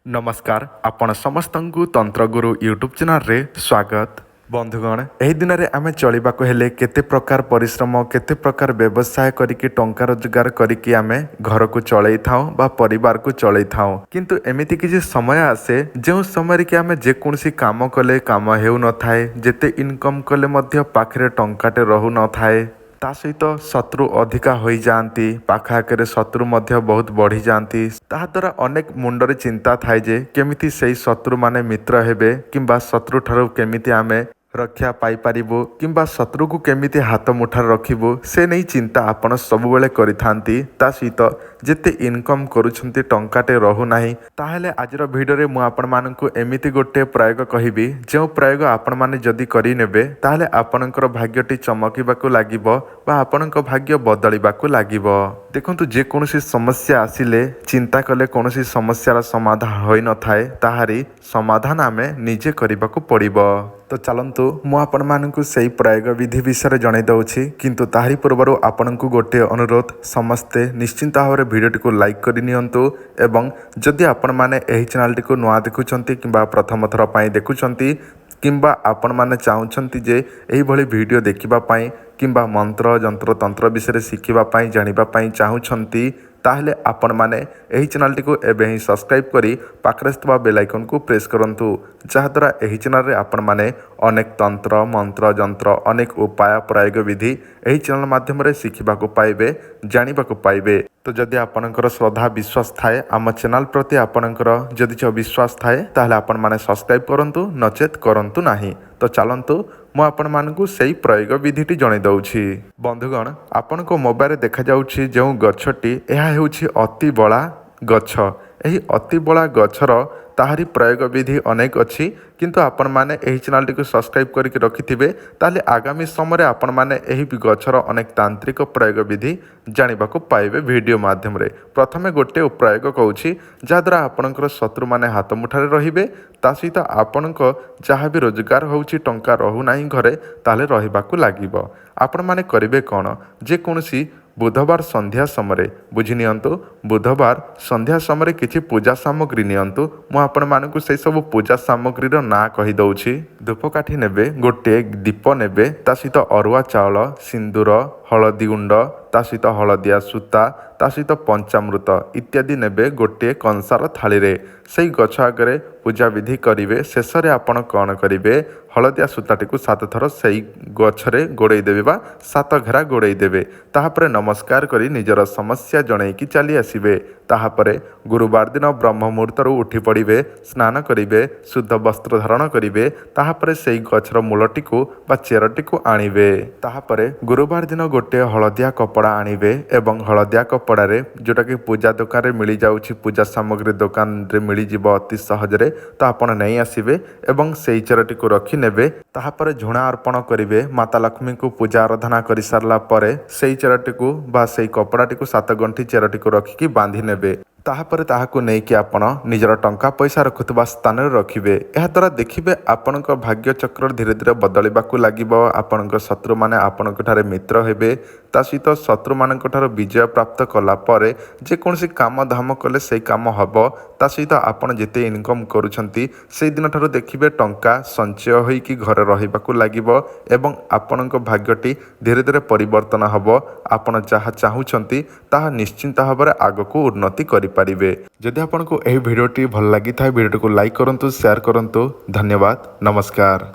नमस्कार आपण समस्त तंत्र गुरु यूट्यूब चैनल रे स्वागत। बंधुगण एही दिन में आम चलवाक हेले केते प्रकार परिश्रम केते प्रकार व्यवसाय करिकी टंका रोजगार करिकी आमे घर को चलई थाऊ बा परिवार को चलई थाऊ किंतु एमिति किछि समय आसे जो समय कि आमे जेकोसी काम कले काम हेउ न थाए जेते इनकम कले मध्य पाखरे टंकाटे रहु न थाए ता सहित शत्रु अधिका हो जाती पाखाआखरे शत्रु मध्य बहुत बढ़ी जाती ताद्वारा अनेक मुंडरे चिंता थाए जे केमिति सेही शत्रु माने मित्र हेबे किंबा शत्रु ठारू केमिति आमे रक्षा पाई पारिबु किंबा शत्रु को केमिति हाथ मुठार रखिबु से नहीं चिंता आपण सबुबेले करिथांती ता सहित जेते इनकम करूछंती टंकाटे रहु नाही ताहेले आजर वीडियो रे मु आपण मानकु एमिति गोटे प्रयोग कहिबी जो प्रयोग आपण माने जदी करि नेबे ताहेले आपणकर भाग्यटी चमकिबाकू लागिबो बा आपणक भाग्य बदलिबाकू लागिबो। देखंतु जे कोनोसी समस्या आसिले चिंता कले कोनोसी समस्यार समाधान होई न थाए ताहारी समाधान आमे निजे करिबाकू पड़िबो। तो चलतु मु आपण मानकु सही प्रयोग विधि विषय जणाई दउछि किंतु ताहारी पूर्वरु आपणकु गोटे अनुरोध समस्ते निश्चिंत भाव भिडियोटी को लाइक करि नियंतु एवं जदि आपण माने एही चैनलटी को नुआ देखुछंती किंबा प्रथम थर पई देखुछंती किंबा आपण माने चाहुछंती जे एही भली वीडियो देखिबा पई किंबा मंत्र जंत्र तंत्र विषय शिखिबा पई जानिबा पई चाहुछंती ताहले आपण माने एही चैनलटी को एबे ही सब्सक्राइब करी पाखरे थवा बेल आइकन को प्रेस करंतु जहाद्वारा एही चैनल रे आपण माने अनेक तंत्र मंत्र जंत्र अनेक उपाय प्रयोग विधि एही चैनल माध्यम रे शिखिबा को पाइबे जानिबा को पाइबे। तो जदि आपणकर श्रद्धा विश्वास थाए आम चैनल प्रति आपणकर जदि विश्वास थाए ताहले आपण माने सब्सक्राइब करंतु नचेत करंतु नाही। तो चलंतु मु आपण मानकु सही प्रयोग विधिटी जणाई दउछि। बंधुगण आपणक मोबाइल देखा जाउछि जो गछटी एहा हेउछि अति बड़ा गछ एही अति बड़ा गछर ताहारी प्रयोग विधि अनेक अच्छी किंतु आपण माने एही चैनल को सब्सक्राइब करके रखिथिबे ताले आगामी समय आपण माने एही गछर अनेक तांत्रिक प्रयोग विधि जानिबा को पाइबे वीडियो माध्यम रे। प्रथमे गोटे प्रयोग कहूछि जहाद्वारा आपणकर शत्रु माने हाथ मुठारे रहिबे ता सहित आपणक जहाँ भी रोजगार होउछि टंका रहु नाही घरे ताले रहिबाकू लागिबो। आपण माने करिवे कोन जे कोनसी बुधवार संध्या समय बुझी नियंतु बुधवार संध्या समय किछि पूजा सामग्री नियंतु मु आपण मानकु से सब पूजा सामग्री रो ना कहि दउछि। धूपकाठी नेबे गोटे दीप नेबे ता सहित अरुआ चाउल सिंदूर हलदी गुंड ता सहित हलदिया सूता ता सहित पंचामृत इत्यादि नेबे गोटे कंसार थाली रे सेई गछ आगरे पूजा विधि करिवे। शेष रे आपण कौन करिवे हलदिया सूताटी को 7 थर सेई गछरे गोड़े देबे बा 7 घेरा गोड़े देबे ताहापरे नमस्कार करी निजर समस्या जणैकी चली आसिबे। ताहापरे गुरुवार दिन ब्रह्म मुहूर्तरू उठी पड़िबे स्नान करिवे शुद्ध वस्त्र धारण करिवे ताहापरे सेई गछर मूलटी को बा चेरटी को आनिबे। ताहापरे गुरुवार दिन गोटे हलदिया कपड़ा आनिबे एवं हलदिया कपड़ा रे जोटा कि पूजा दुकान रे मिली जाउछि पूजा सामग्री दुकान रे मिली जिवो अति सहजरे तो आपण नहीं आसिबे एवं सेई चेरटी को रखि नेबे। ताहापरे झुणा अर्पण करिवे माता लक्ष्मी को पूजा आराधना करि सारला परे सेई चेरटी को बा सेई कपड़ाटी को 7 गंठी चेरटी को रखिकी बांधि नेबे। ताहापरे ताहाकु नेइकि आपण निजर टंका पैसा रखुथबा स्थान रे रखिबे। एहा द्वारा देखिबे आपणक भाग्य चक्र धीरे धीरे बदलिबाकू लागिबो। आपणक शत्रु माने आपणक ठारे मित्र हेबे ता सहित शत्रु मानक ठारे विजय प्राप्त कला परे जे कोनसी काम धाम कले सेई काम हबो ता सहित आपण जेते इनकम करूछंती सेई दिन ठारो देखिबे टंका संचय होई कि घरे रहिबाकू लागिबो एवं आपणक भाग्यटी धीरे धीरे परिवर्तन हबो। आपण जहा चाहुछंती ताहा निश्चिंत भाबरे आगकू उन्नति करि पारिबे। जदि आपनको एही भिडियोटी भल लागि थाए भिडियोटी को लाइक करंतु शेयर करंतु। धन्यवाद नमस्कार।